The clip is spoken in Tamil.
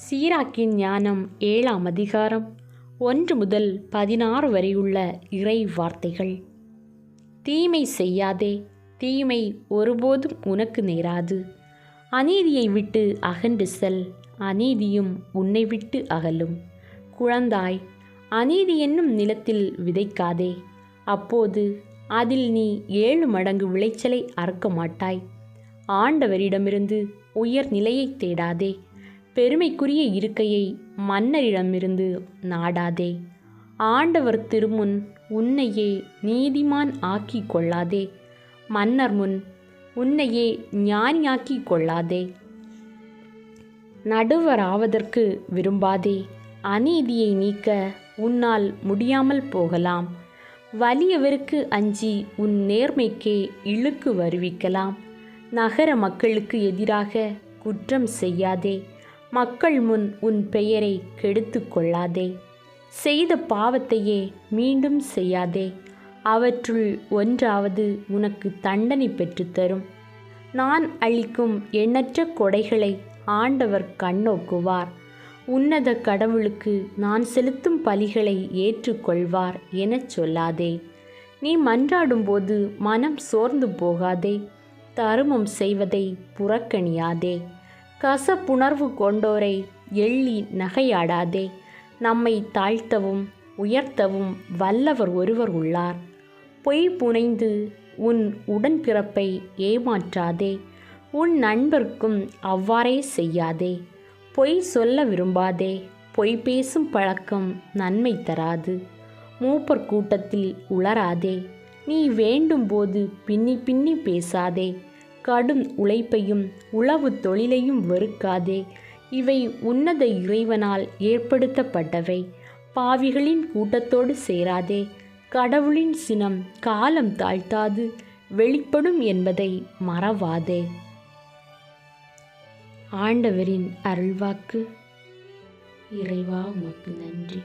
சீராக்கின் ஞானம் 7ஆம் அதிகாரம் 1 முதல் 16 வரையுள்ள இறை வார்த்தைகள். தீமை செய்யாதே, தீமை ஒருபோதும் உனக்கு நேராது. அநீதியை விட்டு அகன்று செல், அநீதியும் உன்னை விட்டு அகலும். குழந்தாய், அநீதி என்னும் நிலத்தில் விதைக்காதே, அப்போது அதில் நீ 7 மடங்கு விளைச்சலை அறுக்க மாட்டாய். ஆண்டவரிடமிருந்து உயர் நிலையை தேடாதே, பெருமைக்குரிய இருக்கையை மன்னரிடமிருந்து நாடாதே. ஆண்டவர் திருமுன் உன்னையே நீதிமான் ஆக்கிக் கொள்ளாதே, மன்னர் முன் உன்னையே ஞானியாக்கிக் கொள்ளாதே. நடுவராவதற்கு விரும்பாதே, அநீதியை நீக்க உன்னால் முடியாமல் போகலாம். வலியவருக்கு அஞ்சி உன் நேர்மைக்கே இழுக்கு வருவிக்கலாம். நகர மக்களுக்கு எதிராக குற்றம் செய்யாதே, மக்கள் முன் உன் பெயரை கெடுத்து கொள்ளாதே. செய்த பாவத்தையே மீண்டும் செய்யாதே, அவற்றுள் ஒன்றாவது உனக்கு தண்டனை பெற்றுத்தரும். நான் அளிக்கும் எண்ணற்ற கொடைகளை ஆண்டவர் கண்ணோக்குவார். உன்னத கடவுளுக்கு நான் செலுத்தும் பலிகளை ஏற்றுக்கொள்வார் எனச் சொல்லாதே. நீ மன்றாடும்போது மனம் சோர்ந்து போகாதே, தருமம் செய்வதை புறக்கணியாதே. கசப்புணர்வு கொண்டோரை எள்ளி நகையாடாதே. நம்மை தாழ்த்தவும் உயர்த்தவும் வல்லவர் ஒருவர் உள்ளார். பொய் புனைந்து உன் உடன்பிறப்பை ஏமாற்றாதே, உன் நண்பர்க்கும் அவ்வாறே செய்யாதே. பொய் சொல்ல விரும்பாதே, பொய் பேசும் பழக்கம் நன்மை தராது. மூப்பர் கூட்டத்தில் உளராதே, நீ வேண்டும்போது பின்னி பின்னி பேசாதே. கடும் உழைப்பையும் உழவு தொழிலையும் வெறுக்காதே, இவை உன்னத இறைவனால் ஏற்படுத்தப்பட்டவை. பாவிகளின் கூட்டத்தோடு சேராதே, கடவுளின் சினம் காலம் தாழ்த்தாது வெளிப்படும் என்பதை மறவாதே. ஆண்டவரின் அருள்வாக்கு. இறைவா உமக்கு நன்றி.